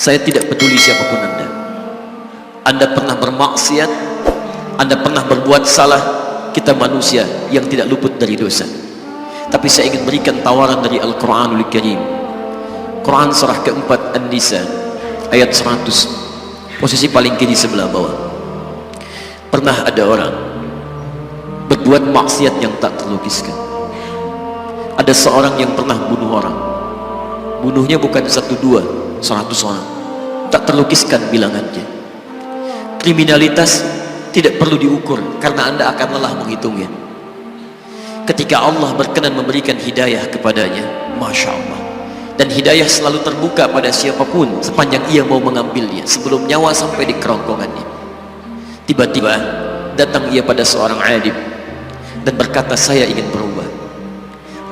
Saya tidak peduli siapapun Anda. Anda pernah bermaksiat, Anda pernah berbuat salah. Kita manusia yang tidak luput dari dosa. Tapi saya ingin berikan tawaran dari Al-Quranul Karim. Quran surah keempat An-Nisa ayat 100, posisi paling kiri sebelah bawah. Pernah ada orang berbuat maksiat yang tak terlukiskan. Ada seorang yang pernah bunuh orang. Bunuhnya bukan 1, 2, 100 orang. Tak terlukiskan bilangannya. Kriminalitas tidak perlu diukur karena Anda akan lelah menghitungnya. Ketika Allah berkenan memberikan hidayah kepadanya, Masya Allah, dan hidayah selalu terbuka pada siapapun sepanjang ia mau mengambilnya sebelum nyawa sampai di kerongkongannya. Tiba-tiba datang ia pada seorang alim dan berkata, saya ingin berubah.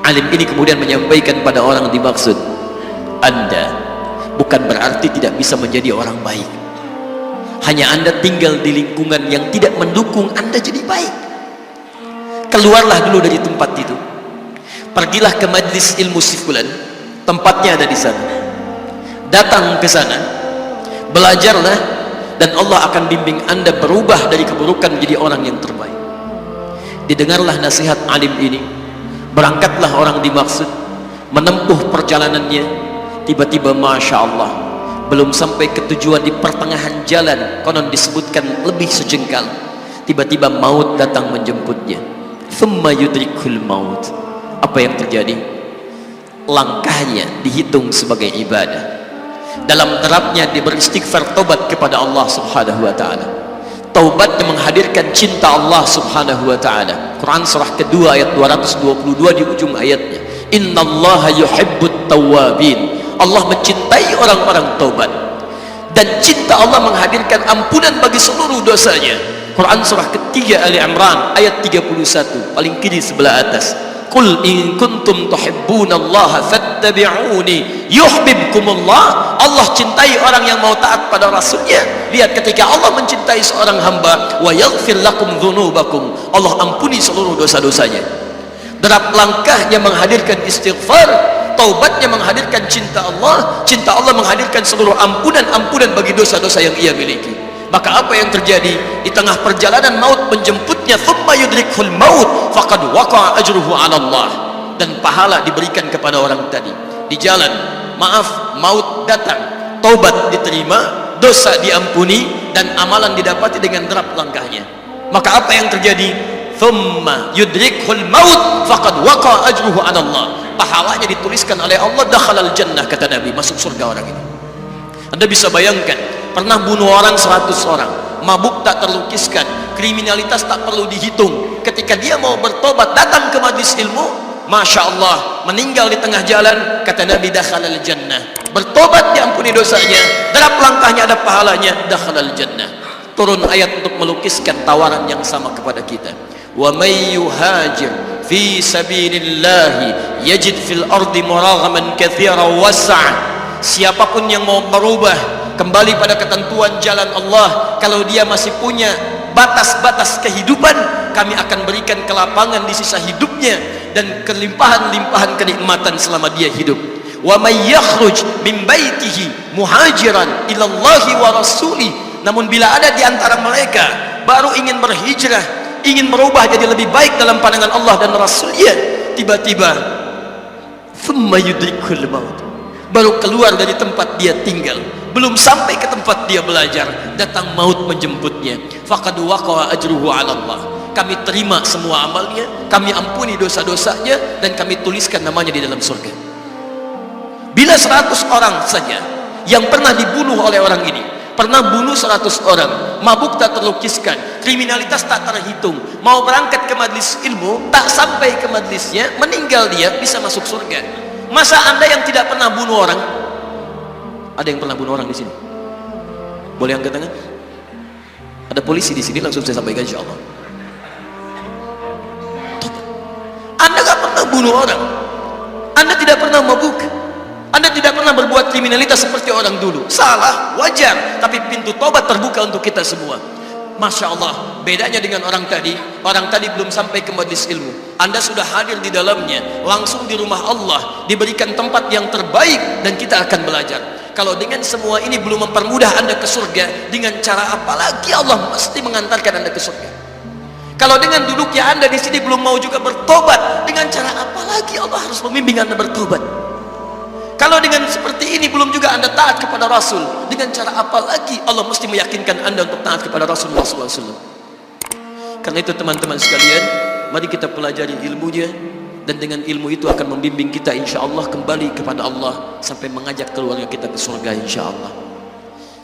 Alim ini kemudian menyampaikan pada orang dimaksud, Anda bukan berarti tidak bisa menjadi orang baik, hanya Anda tinggal di lingkungan yang tidak mendukung Anda jadi baik. Keluarlah dulu dari tempat itu, pergilah ke majlis ilmu sifulan, tempatnya ada di sana. Datang ke sana, belajarlah, dan Allah akan bimbing Anda berubah dari keburukan menjadi orang yang terbaik. Didengarlah nasihat alim ini, berangkatlah orang dimaksud, menempuh perjalanannya. Tiba-tiba Masya Allah, belum sampai ke tujuan, di pertengahan jalan, konon disebutkan lebih sejengkal, tiba-tiba maut datang menjemputnya. Thumma yudrikul maut. Apa yang terjadi? Langkahnya dihitung sebagai ibadah. Dalam derapnya dia beristighfar, taubat kepada Allah subhanahu wa ta'ala. Taubatnya menghadirkan cinta Allah subhanahu wa ta'ala. Quran surah kedua ayat 222 di ujung ayatnya, innallaha yuhibbut tawwabin. Allah mencintai orang-orang taubat, dan cinta Allah menghadirkan ampunan bagi seluruh dosanya. Quran surah ketiga Ali Imran ayat 31, paling kiri sebelah atas. Qul in kuntum tuhibbunallaha fattabi'uni yuhibbukumullah. Allah cintai orang yang mau taat pada Rasulnya. Lihat, ketika Allah mencintai seorang hamba, wa yaghfir lakum dzunubakum, Allah ampuni seluruh dosa-dosanya. Derap langkahnya menghadirkan istighfar, taubatnya menghadirkan cinta Allah menghadirkan seluruh ampunan bagi dosa-dosa yang ia miliki. Maka apa yang terjadi? Di tengah perjalanan maut menjemputnya, thumma yudrikhul maut faqad waqa'a ajruhu 'ala Allah, dan pahala diberikan kepada orang tadi. Di jalan, maaf, maut datang, taubat diterima, dosa diampuni, dan amalan didapati dengan derap langkahnya. Maka apa yang terjadi? Thumma yudrikhul maut faqad waqa'a ajruhu 'ala Allah. Pahalanya dituliskan oleh Allah, dakhalal jannah, kata Nabi, masuk surga orang ini. Anda bisa bayangkan, pernah bunuh orang 100 orang, mabuk tak terlukiskan, kriminalitas tak perlu dihitung. Ketika dia mau bertobat, datang ke majlis ilmu, Masya Allah, meninggal di tengah jalan, kata Nabi, dakhalal jannah. Bertobat diampuni dosanya, derap langkahnya ada pahalanya, dakhalal jannah. Turun ayat untuk melukiskan tawaran yang sama kepada kita. Wa may yuhajir fi sabilillahi yajid fil ardi muraghaman katsiran was'a. Siapapun yang mau berubah kembali pada ketentuan jalan Allah, kalau dia masih punya batas-batas kehidupan, kami akan berikan kelapangan di sisa hidupnya dan kelimpahan-limpahan kenikmatan selama dia hidup. Wa may yakhruj min baitihi muhajiran ila Allahi wa rasuli. Namun bila ada di antara mereka baru ingin berhijrah, ingin berubah jadi lebih baik dalam pandangan Allah dan Rasulnya, tiba-tiba thumma yudrikul maut, baru keluar dari tempat dia tinggal, belum sampai ke tempat dia belajar, datang maut menjemputnya, faqad waqa'a ajruhu 'ala Allah. Kami terima semua amalnya, kami ampuni dosa-dosanya, dan kami tuliskan namanya di dalam surga. Bila 100 orang saja yang pernah dibunuh oleh orang ini, pernah bunuh 100 orang, mabuk tak terlukiskan, kriminalitas tak terhitung, mau berangkat ke majlis ilmu, tak sampai ke majlisnya, meninggal dia, bisa masuk surga. Masa Anda yang tidak pernah bunuh orang? Ada yang pernah bunuh orang di sini? Boleh angkat tangan? Ada polisi di sini, langsung saya sampaikan insyaallah. Anda gak pernah bunuh orang, Anda tidak pernah mabuk, Anda tidak pernah berbuat kriminalitas seperti orang dulu. Salah, wajar, tapi pintu tobat terbuka untuk kita semua. Masya Allah, bedanya dengan orang tadi belum sampai ke majlis ilmu, Anda sudah hadir di dalamnya, langsung di rumah Allah, diberikan tempat yang terbaik, dan kita akan belajar. kalau dengan semua ini belum mempermudah Anda ke surga, dengan cara apa lagi Allah mesti mengantarkan Anda ke surga? Kalau dengan duduknya Anda di sini belum mau juga bertobat, dengan cara apa lagi Allah harus membimbing Anda bertobat? Kalau dengan seperti ini belum juga Anda taat kepada Rasul, dengan cara apa lagi Allah mesti meyakinkan Anda untuk taat kepada Rasulullah SAW? Karena itu teman-teman sekalian, mari kita pelajari ilmunya, dan dengan ilmu itu akan membimbing kita insya Allah kembali kepada Allah sampai mengajak keluarga kita ke surga insya Allah.